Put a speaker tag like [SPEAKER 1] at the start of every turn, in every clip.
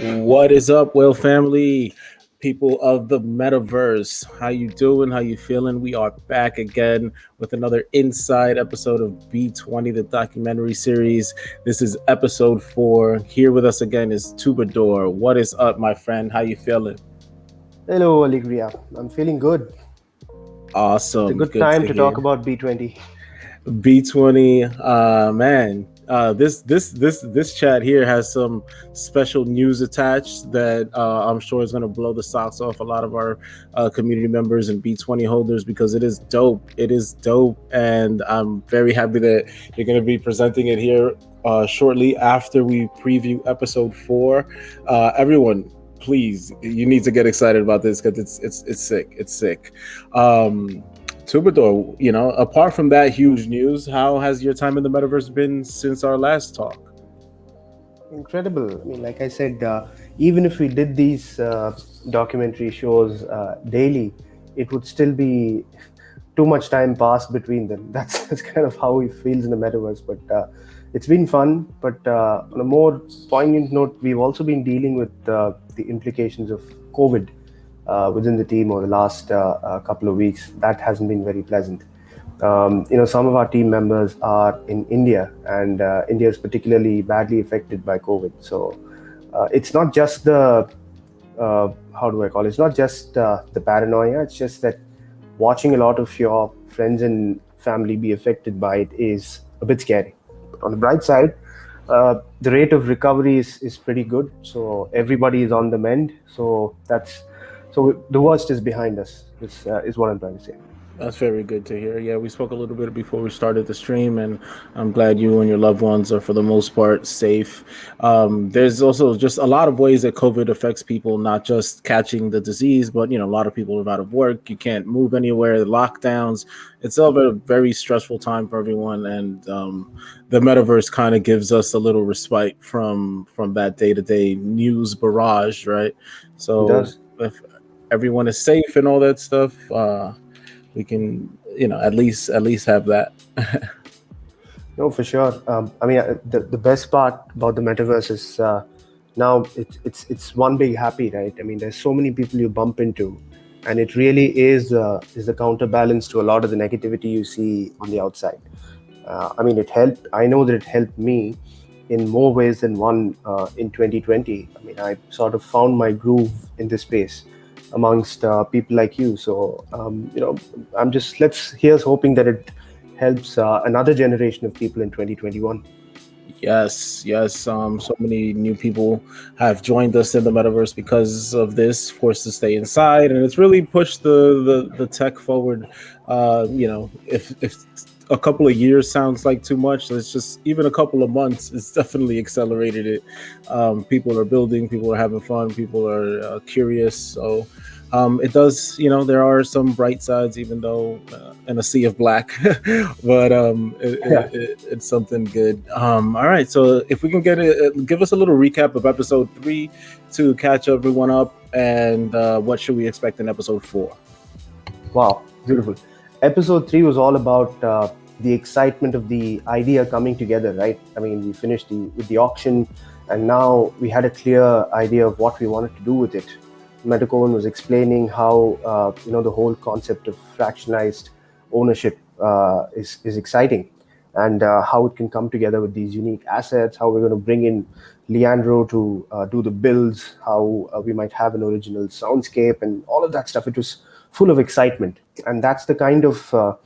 [SPEAKER 1] What is up, Whale family? People of the metaverse, how you doing? How you feeling? We are back again with another inside episode of B20, the documentary series. This is episode 4. Here with us again is TwoBadour. What is up, my friend? How you feeling?
[SPEAKER 2] Hello, Alegria. I'm feeling good. It's a
[SPEAKER 1] Awesome.
[SPEAKER 2] good
[SPEAKER 1] Good
[SPEAKER 2] time
[SPEAKER 1] to
[SPEAKER 2] to talk
[SPEAKER 1] hear.
[SPEAKER 2] about B20.
[SPEAKER 1] B20, man. This chat here has some special news attached that I'm sure is going to blow the socks off a lot of our community members and B20 holders because it is dope. It is dope, and I'm very happy that you're going to be presenting it here shortly after we preview episode 4. Everyone, please, you need to get excited about this because it's sick. It's sick. Troubadour, apart from that huge news, how has your time in the metaverse been since our last talk?
[SPEAKER 2] Incredible. I mean, like I said, even if we did these documentary shows daily, it would still be too much time passed between them. That's kind of how it feels in the metaverse. But it's been fun. But on a more poignant note, we've also been dealing with the implications of COVID within the team over the last couple of weeks. That hasn't been very pleasant. Some of our team members are in India, and India is particularly badly affected by COVID. So it's not just the how do I call it? It's not just the paranoia. It's just that watching a lot of your friends and family be affected by it is a bit scary. But on the bright side, the rate of recovery is pretty good. So everybody is on the mend. So the worst is behind us. Is what I'm trying to say.
[SPEAKER 1] That's very good to hear. Yeah, we spoke a little bit before we started the stream, and I'm glad you and your loved ones are, for the most part, safe. There's also just a lot of ways that COVID affects people, not just catching the disease, but a lot of people are out of work. You can't move anywhere. Lockdowns. It's all a very stressful time for everyone, and the metaverse kind of gives us a little respite from that day to day news barrage, right?
[SPEAKER 2] It
[SPEAKER 1] So
[SPEAKER 2] does.
[SPEAKER 1] if everyone is safe and all that stuff. We can at least have that.
[SPEAKER 2] No, for sure. I mean, the best part about the metaverse is now it's one big happy, right? I mean, there's so many people you bump into, and it really is the counterbalance to a lot of the negativity you see on the outside. I mean, it helped. I know that it helped me in more ways than one in 2020. I mean, I sort of found my groove in this space amongst people like you. So, I'm just here's hoping that it helps another generation of people in 2021.
[SPEAKER 1] Yes, yes. So many new people have joined us in the metaverse because of this, forced to stay inside, and it's really pushed the tech forward. If a couple of years sounds like too much, it's just even a couple of months. It's definitely accelerated it. People are building, people are having fun, people are curious. So it does, there are some bright sides, even though in a sea of black, but
[SPEAKER 2] Yeah.
[SPEAKER 1] it's something good. All right, so if we can give us a little recap of episode 3 to catch everyone up, and what should we expect in episode 4?
[SPEAKER 2] Wow, beautiful. Episode 3 was all about the excitement of the idea coming together, right? I mean, we finished with the auction, and now we had a clear idea of what we wanted to do with it. Metacohen was explaining how the whole concept of fractionalized ownership is exciting, and how it can come together with these unique assets. How we're going to bring in Leandro to do the builds. How we might have an original soundscape and all of that stuff. It was full of excitement, and that's the kind of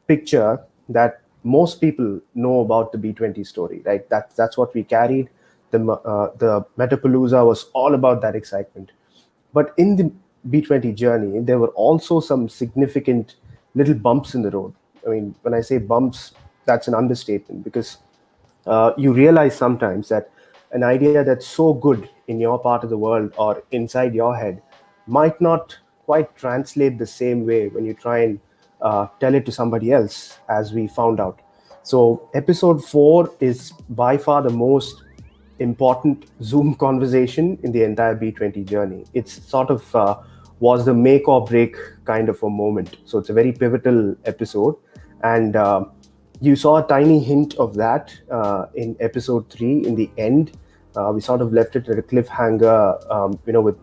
[SPEAKER 2] picture that most people know about the B20 story, right? That's what we carried. The Metapalooza was all about that excitement. But in the B20 journey, there were also some significant little bumps in the road. I mean, when I say bumps, that's an understatement, because you realize sometimes that an idea that's so good in your part of the world or inside your head might not quite translate the same way when you try and tell it to somebody else, as we found out. So, episode 4 is by far the most important Zoom conversation in the entire B20 journey. It's sort of was the make or break kind of a moment. So it's a very pivotal episode, and you saw a tiny hint of that in episode 3 in the end. We sort of left it at a cliffhanger,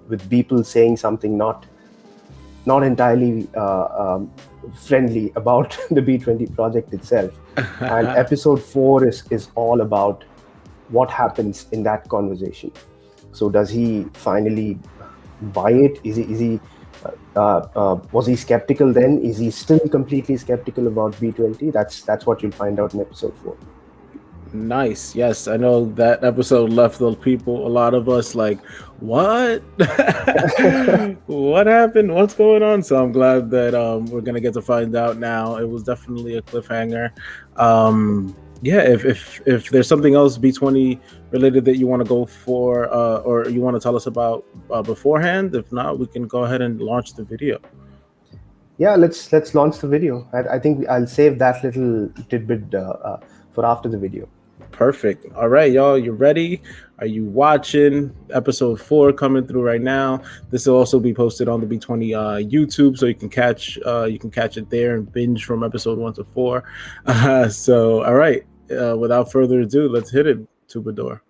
[SPEAKER 2] with Beeple saying something not entirely friendly about the B20 project itself. And episode 4 is all about what happens in that conversation. So does he finally buy it? Was he skeptical then? Is he still completely skeptical about B20? That's what you'll find out in episode 4.
[SPEAKER 1] Nice. Yes, I know that episode left a lot of us like, what? What happened? What's going on? So I'm glad that we're gonna get to find out now. It was definitely a cliffhanger. Yeah, if there's something else B20 related that you want to go for, or you want to tell us about beforehand, if not, we can go ahead and launch the video.
[SPEAKER 2] Yeah, let's launch the video. I think I'll save that little tidbit for after the video.
[SPEAKER 1] Perfect. All right, y'all, you ready? Are you watching? Episode 4 coming through right now. This will also be posted on the B20 YouTube, so you can catch it there and binge from episode 1 to 4. So, all right. Without further ado, let's hit it, TwoBadour.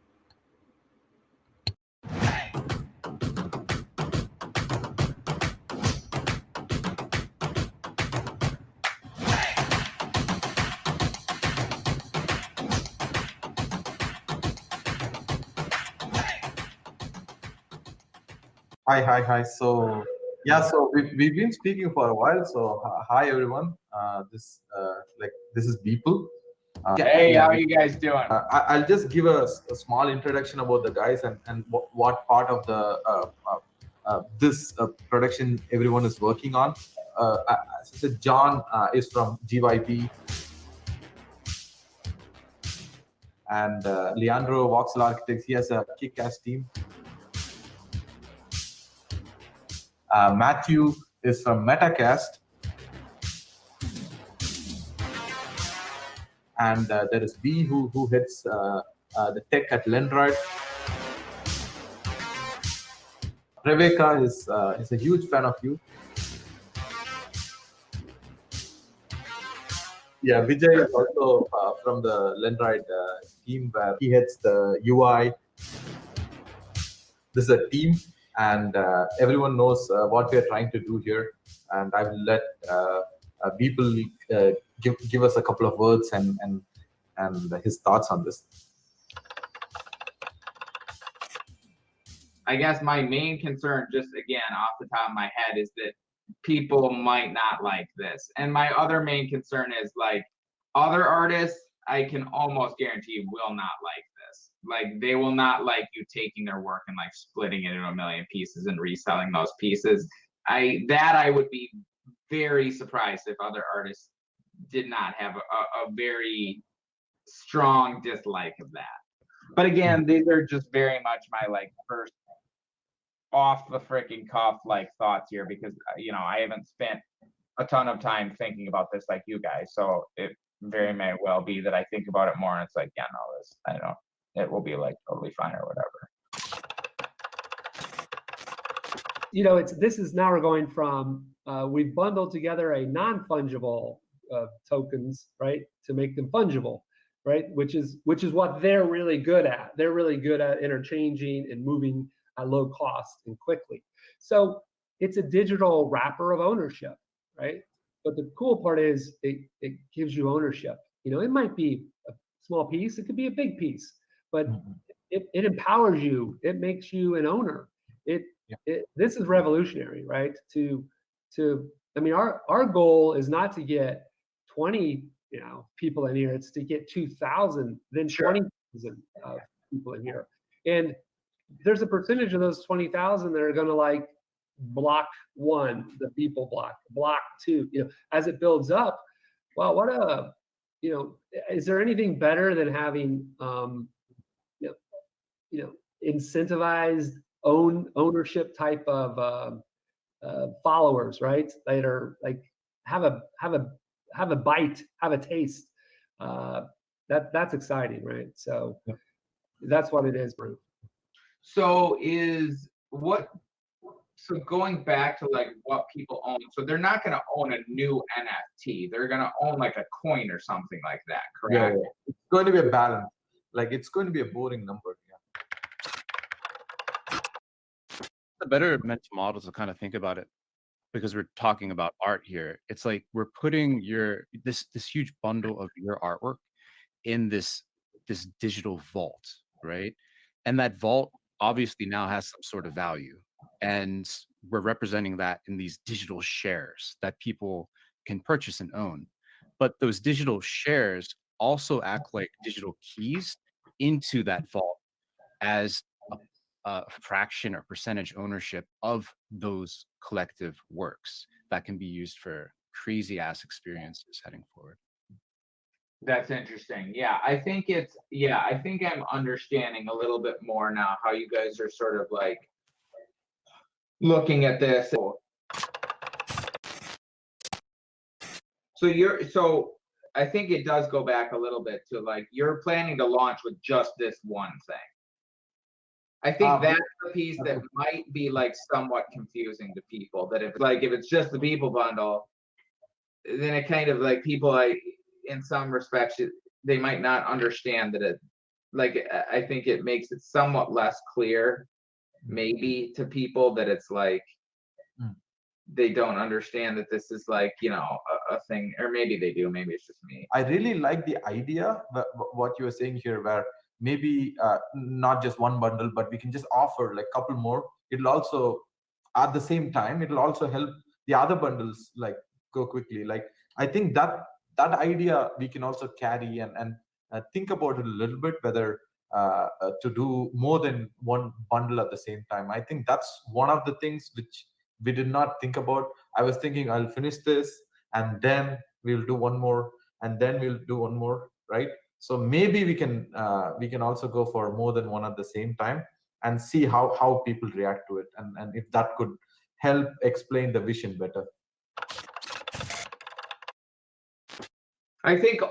[SPEAKER 3] Hi. So we've been speaking for a while. So hi everyone. This is Beeple.
[SPEAKER 4] Hey, how are you guys doing?
[SPEAKER 3] I'll just give a small introduction about the guys and what part of the this production everyone is working on. So John is from GYP, and Leandro Voxel Architects. He has a kick-ass team. Matthew is from Metacast, and there is B who heads the tech at Lendroid. Rebecca is a huge fan of you. Yeah, Vijay is also from the Lendroid team, where he heads the UI. This is a team, and everyone knows what we are trying to do here. And I will let people give us a couple of words and his thoughts on this.
[SPEAKER 4] I guess my main concern, just again off the top of my head, is that people might not like this. And my other main concern is, like, other artists, I can almost guarantee will not like this. Like, they will not like you taking their work and like splitting it into a million pieces and reselling those pieces. I would be very surprised if other artists did not have a very strong dislike of that. But again, these are just very much my like first off the freaking cuff like thoughts here, because I haven't spent a ton of time thinking about this like you guys. So it very may well be that I think about it more and it's like, yeah, no, this, I don't know, it will be like totally fine or whatever.
[SPEAKER 5] This is now we're going from we've bundled together a non-fungible tokens, right, to make them fungible, right, which is what they're really good at. They're really good at interchanging and moving at low cost and quickly. So it's a digital wrapper of ownership, right? But the cool part is it gives you ownership. It might be a small piece, it could be a big piece, but it empowers you. It makes you an owner. This is revolutionary, right? I mean, our goal is not to get 20 people in here. It's to get 2,000, then 20,000 people in here. And there's a percentage of those 20,000 that are going to like block 1, the Beeple block 2. As it builds up. Well, is there anything better than having incentivized ownership type of followers, right? That are like have a bite, have a taste. That's exciting, right? So that's what it is, Bruce.
[SPEAKER 4] So going back to like what people own, so they're not going to own a new NFT. They're going to own like a coin or something like that, correct?
[SPEAKER 3] Yeah. It's going to be a balance. Like, it's going to be a boring number. Yeah.
[SPEAKER 6] a better mental model to kind of think about it, because we're talking about art here. It's like we're putting this huge bundle of your artwork in this digital vault, right? And that vault obviously now has some sort of value, and we're representing that in these digital shares that people can purchase and own. But those digital shares also act like digital keys into that vault as a fraction or percentage ownership of those collective works that can be used for crazy ass experiences heading forward.
[SPEAKER 4] That's interesting. Yeah, I think I'm understanding a little bit more now how you guys are sort of like looking at this. So I think it does go back a little bit to like you're planning to launch with just this one thing. I think that's the piece that might be like somewhat confusing to people. That if it's just the Beeple bundle, then it kind of like people like in some respects they might not understand that it. Like I think it makes it somewhat less clear, maybe to people that it's like they don't understand that this is like a thing, or maybe they do. Maybe it's just me.
[SPEAKER 3] I really like the idea, what you were saying here, where maybe not just one bundle, but we can just offer like a couple more. It'll also, at the same time, it'll also help the other bundles like go quickly. Like I think that idea we can also carry and think about it a little bit, whether to do more than one bundle at the same time. I think that's one of the things which we did not think about. I was thinking I'll finish this and then we'll do one more, and then we'll do one more, right? So maybe we can also go for more than one at the same time and see how people react to it, and if that could help explain the vision better.
[SPEAKER 4] I think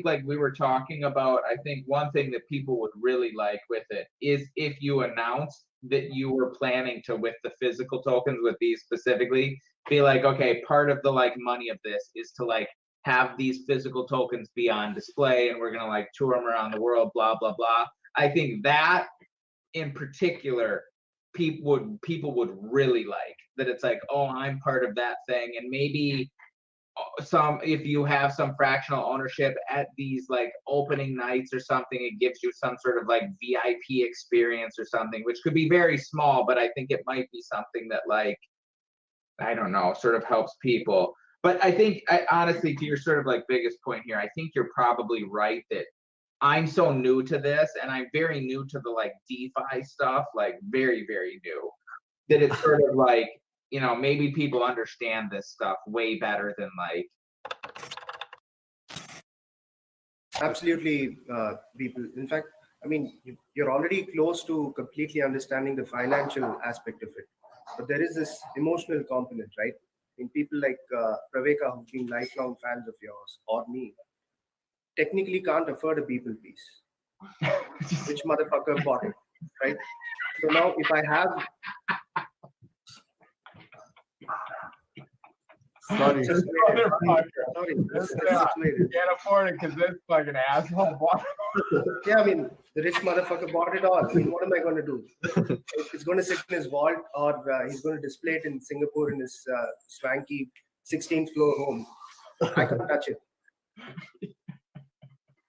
[SPEAKER 4] like we were talking about, I think one thing that people would really like with it is if you announce that you were planning to, with the physical tokens, with these specifically, be like, okay, part of the like money of this is to like have these physical tokens be on display, and we're gonna like tour them around the world, blah blah blah. I think that in particular people would really like that. It's like, oh, I'm part of that thing. And maybe if you have some fractional ownership at these like opening nights or something, it gives you some sort of like VIP experience or something, which could be very small, but I think it might be something that like, I don't know, sort of helps people. But I think honestly, to your sort of like biggest point here, I think you're probably right that I'm so new to this, and I'm very new to the like DeFi stuff, like very, very new, that it's sort of like, maybe people understand this stuff way better than like.
[SPEAKER 2] Absolutely, people. In fact, I mean, you're already close to completely understanding the financial aspect of it. But there is this emotional component, right? I mean, people like Praveka, who've been lifelong fans of yours, or me, technically can't afford a Beeple piece. Which motherfucker bought it, right? So now if I have...
[SPEAKER 3] Sorry.
[SPEAKER 4] Sorry. You can't afford it because this fucking asshole bought it.
[SPEAKER 2] Yeah, I mean, the rich motherfucker bought it all. I mean, what am I going to do? It's going to sit in his vault, or he's going to display it in Singapore in his swanky 16th floor home. I can't touch it.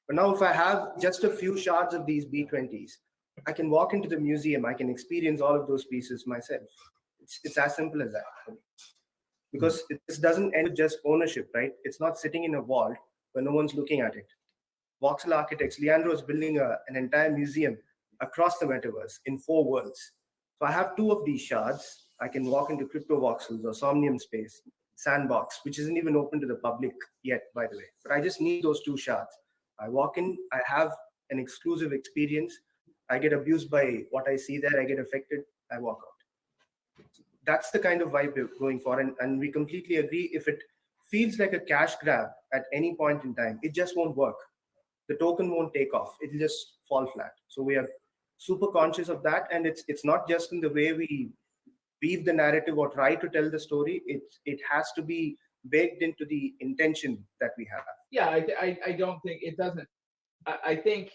[SPEAKER 2] But now if I have just a few shards of these B20s, I can walk into the museum, I can experience all of those pieces myself. It's as simple as that. Because this doesn't end with just ownership, right? It's not sitting in a vault where no one's looking at it. Voxel Architects, Leandro is building an entire museum across the metaverse in 4 worlds. So I have 2 of these shards. I can walk into Crypto Voxels or Somnium Space, Sandbox, which isn't even open to the public yet, by the way. But I just need those 2 shards. I walk in, I have an exclusive experience. I get abused by what I see there. I get affected. I walk out. That's the kind of vibe we're going for. And we completely agree. If it feels like a cash grab at any point in time, it just won't work. The token won't take off. It'll just fall flat. So we are super conscious of that. And it's not just in the way we weave the narrative or try to tell the story. It has to be baked into the intention that we have.
[SPEAKER 4] Yeah, I don't think it doesn't. I think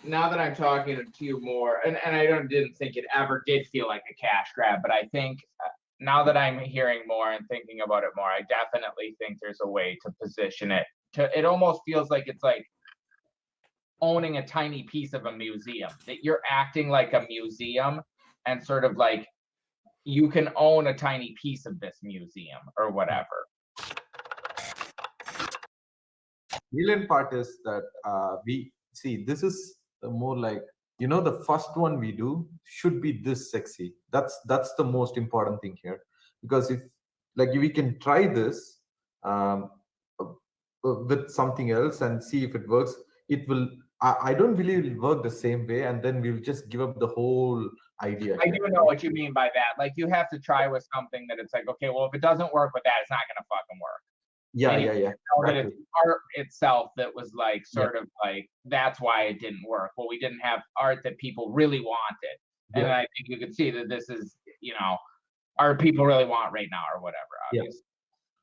[SPEAKER 4] now that I'm talking to you more, and I didn't think it ever did feel like a cash grab, but I think now that I'm hearing more and thinking about it more, I definitely think there's a way to position it. It almost feels like it's like owning a tiny piece of a museum, that you're acting like a museum and sort of like you can own a tiny piece of this museum or whatever.
[SPEAKER 3] Brilliant part is that we see this is more like, the first one we do should be this sexy. That's the most important thing here, because if like we can try this um, with something else and see if it works, it will. I don't believe it will work the same way, and then we'll just give up the whole idea.
[SPEAKER 4] I do know what you mean by that. Like you have to try with something that it's like, okay, well, if it doesn't work with that, it's not gonna fucking work.
[SPEAKER 3] Yeah.
[SPEAKER 4] Know that
[SPEAKER 3] Exactly.
[SPEAKER 4] it's art itself that was like sort of like that's why it didn't work. Well, we didn't have art that people really wanted, and I think you could see that this is art people really want right now or whatever. Obviously.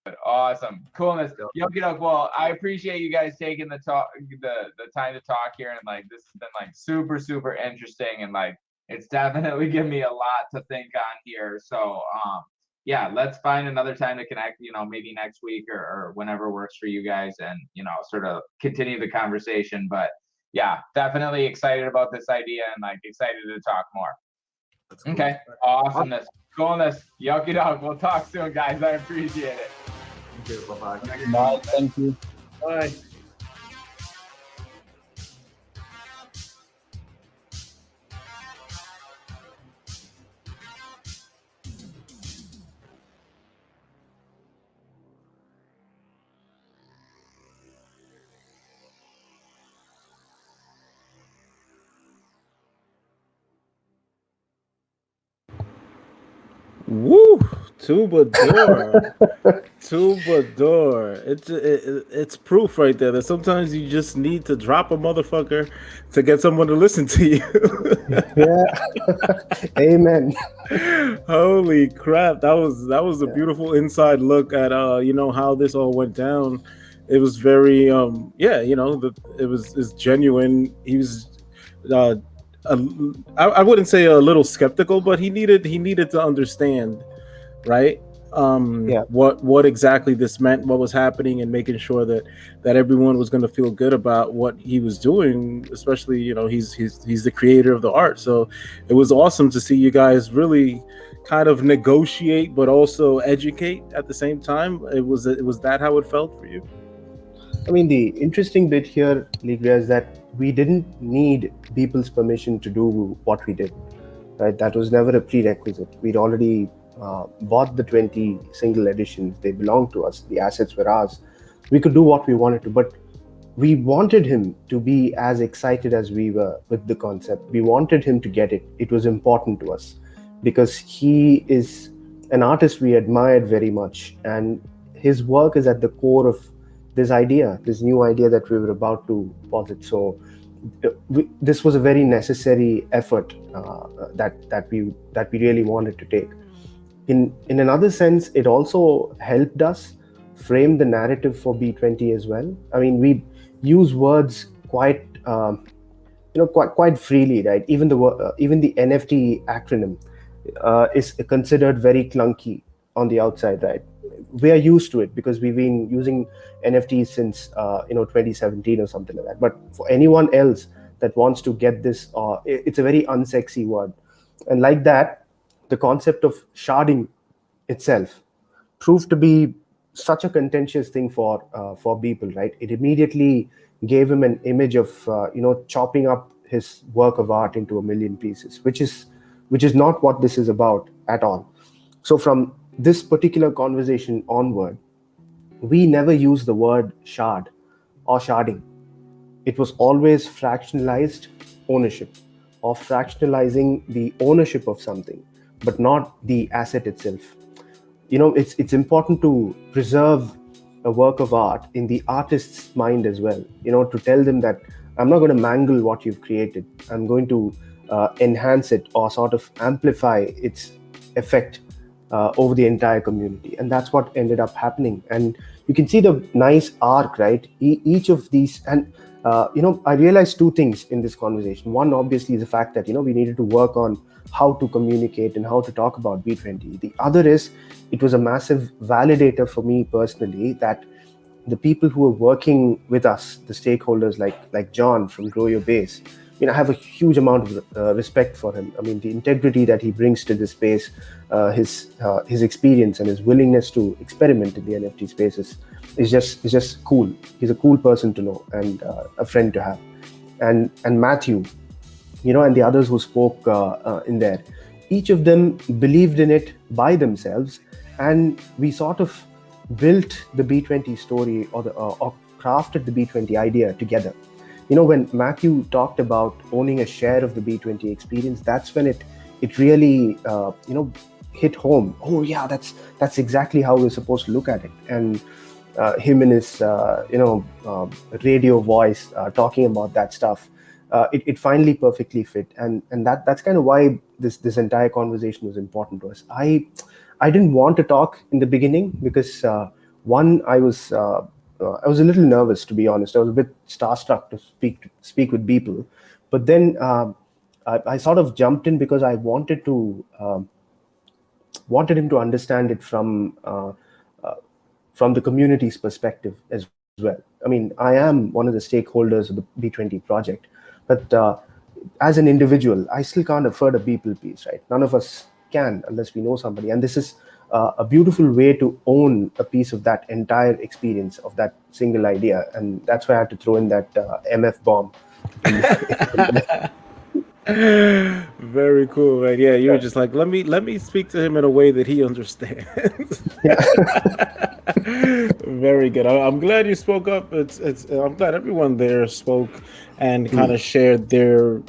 [SPEAKER 4] But awesome, coolness. Well, I appreciate you guys taking the time to talk here, and like this has been like super interesting, and like it's definitely given me a lot to think on here. So yeah, let's find another time to connect, maybe next week or whenever works for you guys, and sort of continue the conversation. But yeah, definitely excited about this idea and like excited to talk more. Cool. Okay, awesomeness, coolness, yoki dog. We'll talk soon, guys. I appreciate it.
[SPEAKER 3] Thank you. Bye-bye.
[SPEAKER 1] Bye. Thank you.
[SPEAKER 5] Bye.
[SPEAKER 1] Woo! TwoBadour. TwoBadour. It's proof right there that sometimes you just need to drop a motherfucker to get someone to listen to you.
[SPEAKER 2] Yeah. Amen.
[SPEAKER 1] Holy crap! That was a beautiful inside look at how this all went down. It was very it was genuine. He was I wouldn't say a little skeptical, but he needed to understand, right? What exactly this meant, what was happening, and making sure that everyone was going to feel good about what he was doing. Especially, he's the creator of the art, so it was awesome to see you guys really kind of negotiate, but also educate at the same time. It was that how it felt for you?
[SPEAKER 2] I mean, the interesting bit here, Alegria, is that we didn't need Beeple's permission to do what we did. Right? That was never a prerequisite. We'd already bought the 20 single editions. They belonged to us. The assets were ours. We could do what we wanted to, but we wanted him to be as excited as we were with the concept. We wanted him to get it. It was important to us because he is an artist we admired very much, and his work is at the core of this new idea that we were about to posit. So this was a very necessary effort that we really wanted to take. In another sense, it also helped us frame the narrative for B20 as well. I mean, we use words quite quite freely, right? Even the NFT acronym is considered very clunky on the outside, right? We are used to it because we've been using NFTs since 2017 or something like that. But for anyone else that wants to get this, it's a very unsexy word. And like that, the concept of sharding itself proved to be such a contentious thing for Beeple, right? It immediately gave him an image of chopping up his work of art into a million pieces, which is not what this is about at all. So from this particular conversation onward, we never used the word shard or sharding. It was always fractionalized ownership, or fractionalizing the ownership of something, but not the asset itself. It's important to preserve a work of art in the artist's mind as well, to tell them that I'm not going to mangle what you've created. I'm going to enhance it or sort of amplify its effect over the entire community. And that's what ended up happening. And you can see the nice arc, right? Each of these, and I realized two things in this conversation. One, obviously, is the fact that we needed to work on how to communicate and how to talk about B20. The other is it was a massive validator for me personally that the people who are working with us, the stakeholders like John from Grow Your Base, I have a huge amount of respect for him. I mean, the integrity that he brings to this space, his experience and his willingness to experiment in the NFT spaces is just cool. He's a cool person to know and a friend to have. And Matthew, and the others who spoke in there, each of them believed in it by themselves, and we sort of built the B20 story or crafted the B20 idea together. When Matthew talked about owning a share of the B20 experience, that's when it really hit home. Oh yeah, that's exactly how we're supposed to look at it. And him and his radio voice talking about that stuff, it finally perfectly fit, and that's kind of why this entire conversation was important to us. I didn't want to talk in the beginning because one, I was a little nervous, to be honest. I was a bit starstruck to speak with Beeple, but then I sort of jumped in because I wanted him to understand it from the community's perspective as well. I mean, I am one of the stakeholders of the B20 project, but as an individual, I still can't afford a Beeple piece, right? None of us can unless we know somebody. And this is a beautiful way to own a piece of that entire experience of that single idea. And that's why I had to throw in that MF bomb.
[SPEAKER 1] Very cool, man. Yeah, you were just like, let me speak to him in a way that he understands. Very good. I'm glad you spoke up. I'm glad everyone there spoke and kind of shared their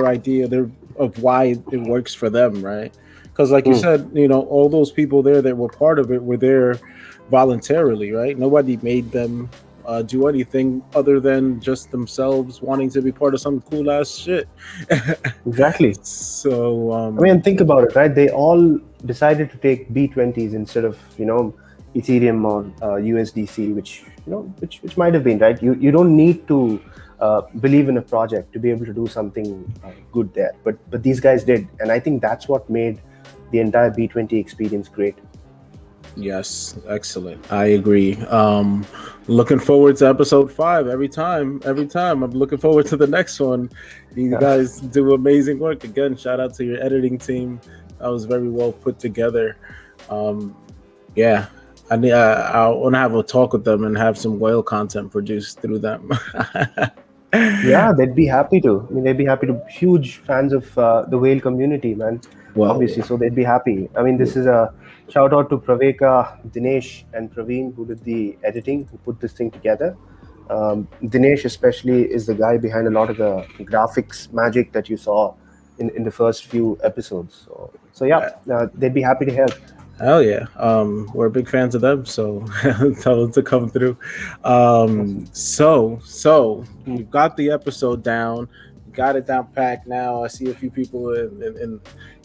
[SPEAKER 1] idea of why it works for them, right? Because like you said, all those people there that were part of it were there voluntarily, right? Nobody made them do anything other than just themselves wanting to be part of some cool ass shit.
[SPEAKER 2] Exactly.
[SPEAKER 1] So
[SPEAKER 2] I mean, think about it, right? They all decided to take B20s instead of Ethereum or USDC, which might have been right. You don't need to believe in a project to be able to do something good there, but these guys did, and I think that's what made the entire B20 experience great.
[SPEAKER 1] Yes, excellent. I agree. Looking forward to episode 5 every time. I'm looking forward to the next one. You guys do amazing work. Again, shout out to your editing team. That was very well put together. Yeah, I want to have a talk with them and have some whale content produced through them.
[SPEAKER 2] Yeah, they'd be happy to. I mean, they'd be happy to. Huge fans of the whale community, man.
[SPEAKER 1] Well,
[SPEAKER 2] obviously, so they'd be happy. I mean, this is a shout out to Praveka, Dinesh, and Praveen who did the editing, who put this thing together. Dinesh especially is the guy behind a lot of the graphics magic that you saw in the first few episodes. So yeah, they'd be happy to help.
[SPEAKER 1] Hell yeah. We're big fans of them, so tell them to come through. So we've got the episode down, got it down packed now. I see a few people in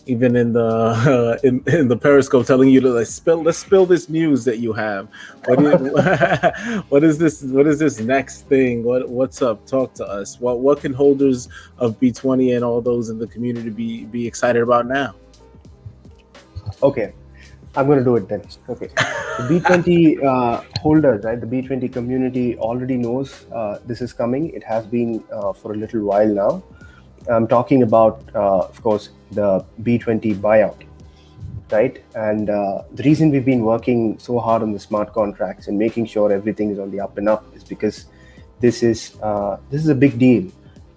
[SPEAKER 1] even in the in the Periscope telling you to let's spill this news that you have. What is this next thing? What's up? Talk to us. What can holders of B20 and all those in the community be excited about now?
[SPEAKER 2] Okay, I'm going to do it then. Okay, the B20 holders, right? The B20 community already knows this is coming. It has been for a little while now. I'm talking about, of course, the B20 buyout, right? And the reason we've been working so hard on the smart contracts and making sure everything is on the up and up is because this is a big deal,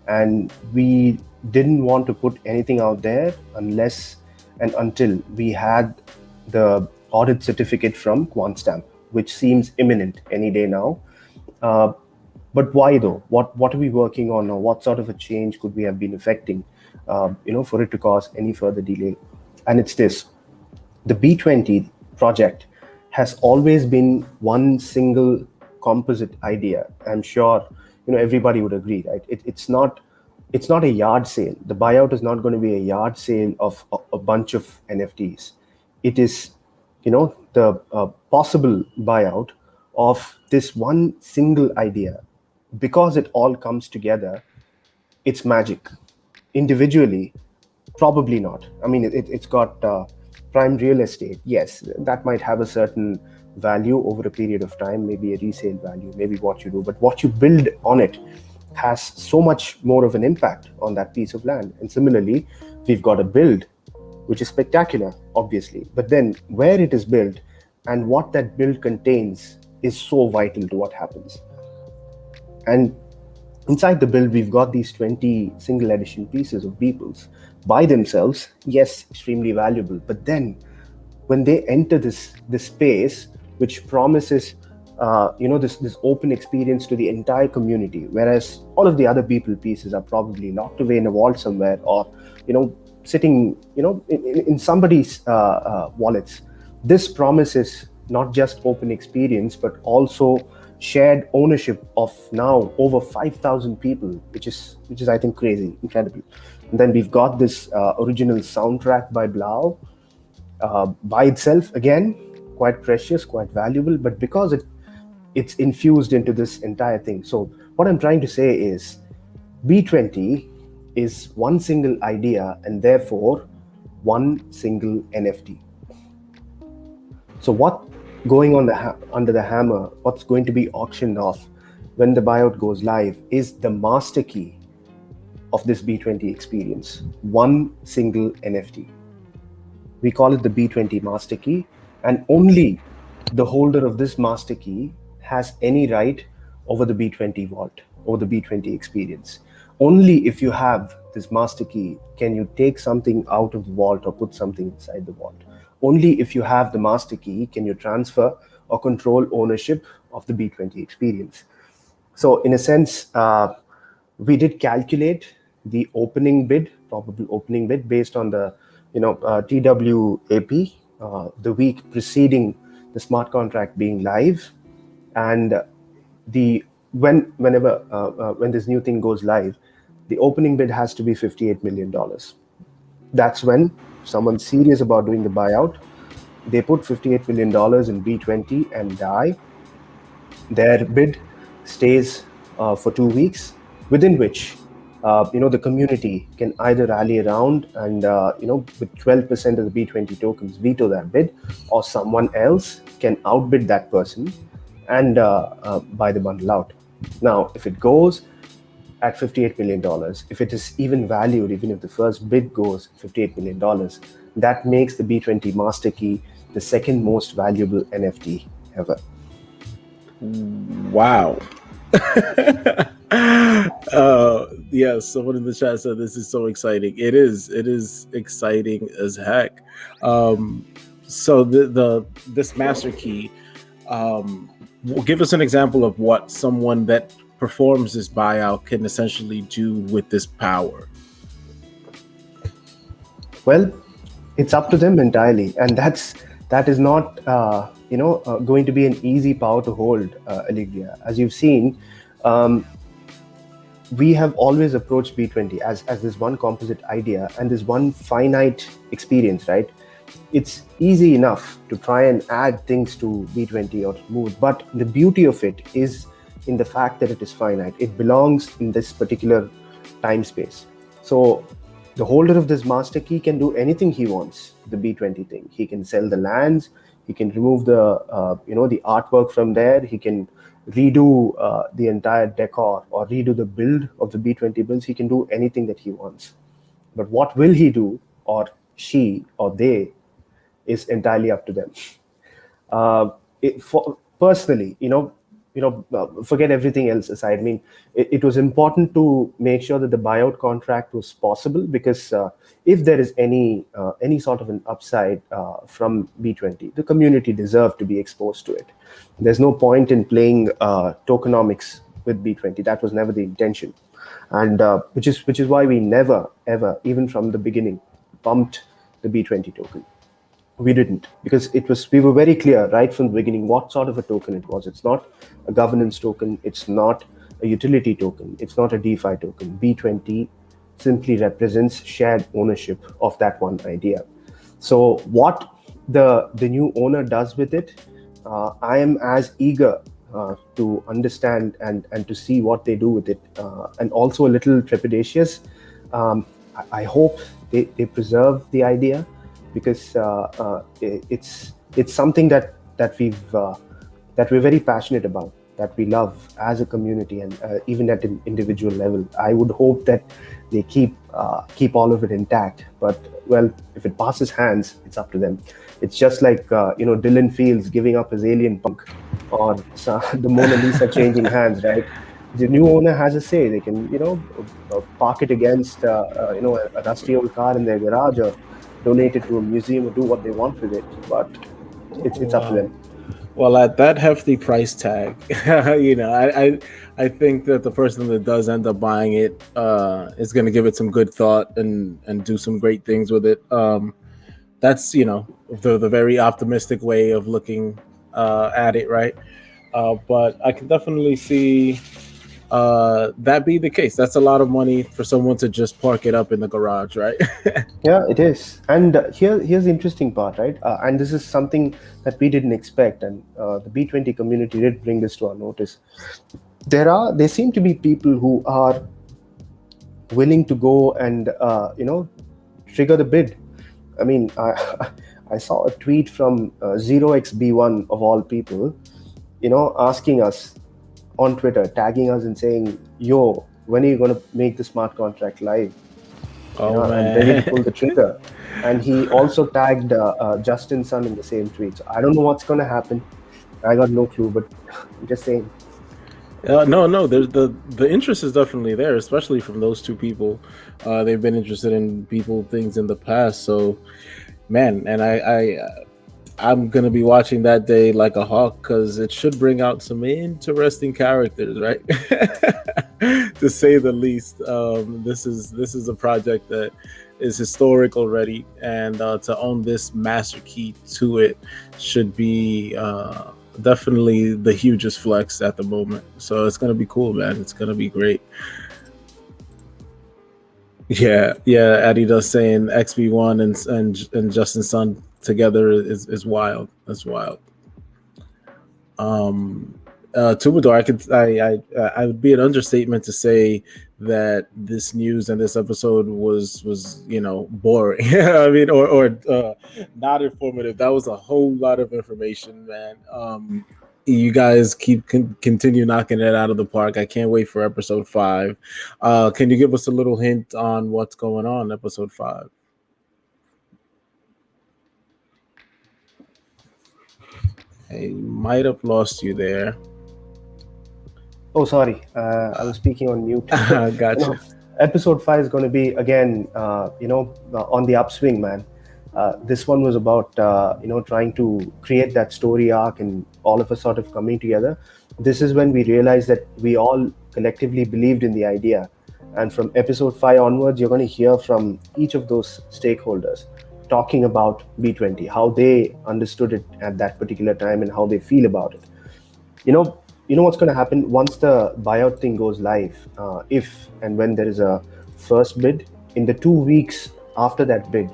[SPEAKER 2] and we didn't want to put anything out there unless and until we had the audit certificate from QuantStamp, which seems imminent any day now. But why though? What are we working on, or what sort of a change could we have been affecting, for it to cause any further delay? And it's this: the B20 project has always been one single composite idea. I'm sure everybody would agree, right? It's not a yard sale. The buyout is not going to be a yard sale of a bunch of NFTs. It is, the possible buyout of this one single idea, because it all comes together, it's magic. Individually, probably not. I mean, it's got prime real estate. Yes, that might have a certain value over a period of time, maybe a resale value, maybe what you do, but what you build on it has so much more of an impact on that piece of land. And similarly, we've got a build which is spectacular, obviously, but then where it is built and what that build contains is so vital to what happens. And inside the build, we've got these 20 single edition pieces of Beeples. By themselves, yes, extremely valuable. But then when they enter this space, which promises this open experience to the entire community, whereas all of the other Beeple pieces are probably locked away in a vault somewhere, or sitting in somebody's wallets. This promises not just open experience, but also shared ownership of now over 5,000 people, which is I think crazy, incredible. And then we've got this original soundtrack by Blau. By itself, again, quite precious, quite valuable, but because it's infused into this entire thing. So what I'm trying to say is B20 is one single idea and therefore one single NFT. So what going on under the hammer, what's going to be auctioned off when the buyout goes live is the master key of this B20 experience, one single NFT. We call it the B20 master key, and only the holder of this master key has any right over the B20 vault, over the B20 experience. Only if you have this master key can you take something out of the vault or put something inside the vault. Only if you have the master key can you transfer or control ownership of the B20 experience. So in a sense, we did calculate the opening bid, probable opening bid, based on the TWAP, the week preceding the smart contract being live, and when this new thing goes live, the opening bid has to be $58 million. That's when someone's serious about doing the buyout, they put $58 million in B20 and die. Their bid stays for 2 weeks, within which the community can either rally around and with 12% of the B20 tokens veto that bid, or someone else can outbid that person and buy the bundle out. Now, if it goes at $58 million, if it is even valued, even if the first bid goes $58 million, that makes the B20 master key the second most valuable NFT ever.
[SPEAKER 1] Wow. Yeah, someone in the chat said this is so exciting. It is exciting as heck. So this master key, give us an example of what someone that performs this buyout can essentially do with this power.
[SPEAKER 2] Well, it's up to them entirely, and that is not going to be an easy power to hold, Alegria. As you've seen, we have always approached B20 as this one composite idea and this one finite experience, right? It's easy enough to try and add things to B20 or to move, but the beauty of it is in the fact that it is finite. It belongs in this particular time space. So the holder of this master key can do anything he wants, the B20 thing. He can sell the lands, he can remove the the artwork from there, he can redo the entire decor or redo the build of the B20 builds. He can do anything that he wants. But what will he do, or she or they, is entirely up to them. Personally, forget everything else aside. I mean, it was important to make sure that the buyout contract was possible, because if there is any sort of an upside from B20, the community deserved to be exposed to it. There's no point in playing tokenomics with B20. That was never the intention, and which is why we never ever, even from the beginning, pumped the B20 token. We didn't, because we were very clear right from the beginning what sort of a token it was. It's not a governance token, it's not a utility token, it's not a DeFi token. B20 simply represents shared ownership of that one idea. So what the new owner does with it, I am as eager to understand and to see what they do with it, and also a little trepidatious. I hope they preserve the idea, because it's something that we're very passionate about, that we love as a community, and even at an individual level. I would hope that they keep all of it intact. But well, if it passes hands, it's up to them. It's just like Dylan Fields giving up his alien punk, or the Mona Lisa changing hands, right? The new owner has a say. They can park it against a rusty old car in their garage, or donate it to a museum, or do what they want with it. But it's up to
[SPEAKER 1] Wow.
[SPEAKER 2] them.
[SPEAKER 1] Well, at that hefty price tag, I think that the person that does end up buying it is going to give it some good thought and do some great things with it. That's the very optimistic way of looking at it, right? But I can definitely see that be the case. That's a lot of money for someone to just park it up in the garage, right?
[SPEAKER 2] Yeah, it is. And here's the interesting part, right? And this is something that we didn't expect, and the B20 community did bring this to our notice. There seem to be people who are willing to go and trigger the bid. I mean, I saw a tweet from 0xB1 of all people, asking us on Twitter, tagging us and saying, "Yo, when are you going to make the smart contract live?
[SPEAKER 1] Oh
[SPEAKER 2] I'm ready to
[SPEAKER 1] man.
[SPEAKER 2] pull the trigger." And he also tagged Justin Sun in the same tweet. So I don't know what's going to happen. I got no clue, but I'm just saying.
[SPEAKER 1] No. There's the interest is definitely there, especially from those two people. They've been interested in people things in the past. So, man, and I'm gonna be watching that day like a hawk because it should bring out some interesting characters, right? To say the least. This is a project that is historic already, and to own this master key to it should be definitely the hugest flex at the moment. So it's gonna be cool, man. It's gonna be great. Yeah. Eddie does saying XB1 and Justin Sun together is wild. That's wild. TwoBadour, I would be an understatement to say that this news and this episode was boring. I mean, or not informative. That was a whole lot of information, man. You guys continue knocking it out of the park. I can't wait for episode 5. Can you give us a little hint on what's going on in episode 5? I might have lost you there.
[SPEAKER 2] Oh, sorry. I was speaking on mute.
[SPEAKER 1] Gotcha.
[SPEAKER 2] Episode 5 is going to be, again, on the upswing, man. This one was about, trying to create that story arc and all of us sort of coming together. This is when we realized that we all collectively believed in the idea. And from episode 5 onwards, you're going to hear from each of those stakeholders talking about B20, how they understood it at that particular time and how they feel about it. You know what's going to happen once the buyout thing goes live, if and when there is a first bid. In the 2 weeks after that bid,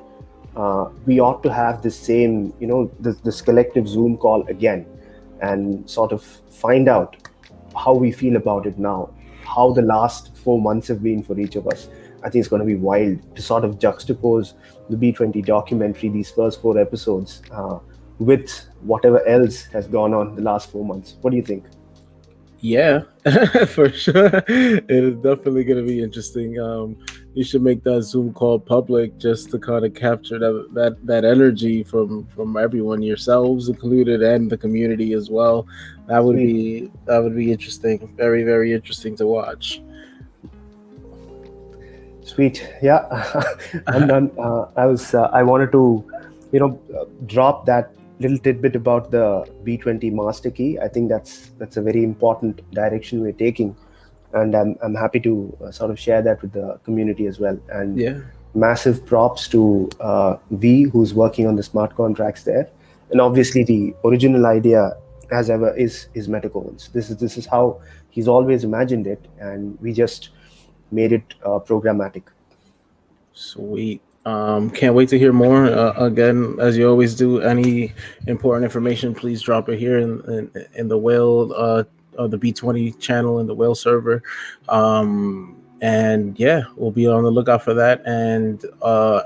[SPEAKER 2] we ought to have this same, this collective Zoom call again, and sort of find out how we feel about it now, how the last 4 months have been for each of us. I think it's going to be wild to sort of juxtapose the B20 documentary, these first 4 episodes, with whatever else has gone on the last 4 months. What do you think?
[SPEAKER 1] Yeah, for sure. It is definitely going to be interesting. You should make that Zoom call public just to kind of capture that energy from everyone, yourselves included, and the community as well.
[SPEAKER 2] Sweet.
[SPEAKER 1] That would be interesting. Very, very interesting to watch.
[SPEAKER 2] Sweet. Yeah. I'm done. I wanted to, drop that little tidbit about the B20 master key. I think that's a very important direction we're taking, and I'm happy to sort of share that with the community as well. And
[SPEAKER 1] Yeah.
[SPEAKER 2] massive props to V, who's working on the smart contracts there, and obviously the original idea, as ever, is Metacoins. This is how he's always imagined it, and we just made it programmatic.
[SPEAKER 1] Sweet. Can't wait to hear more. Again, as you always do, any important information, please drop it here in the whale the B20 channel and the whale server. And yeah, we'll be on the lookout for that, and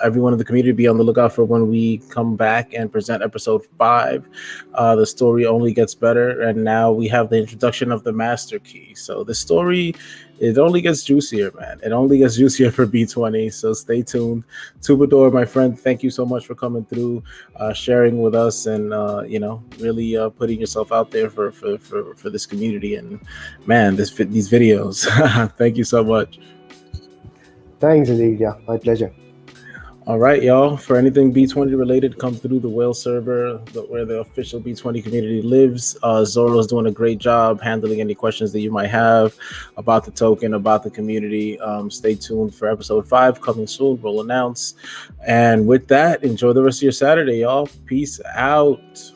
[SPEAKER 1] everyone in the community be on the lookout for when we come back and present episode 5. The story only gets better, and now we have the introduction of the master key. So the story, it only gets juicier, man. It only gets juicier for B20. So stay tuned. TwoBadour, my friend, thank you so much for coming through, sharing with us, and really putting yourself out there for this community. And man, these videos. Thank you so much.
[SPEAKER 2] Thanks, Alegria. My pleasure.
[SPEAKER 1] All right, y'all. For anything B20 related, come through the whale server, where the official B20 community lives. Zoro's doing a great job handling any questions that you might have about the token, about the community. Stay tuned for episode 5 coming soon. We'll announce. And with that, enjoy the rest of your Saturday, y'all. Peace out.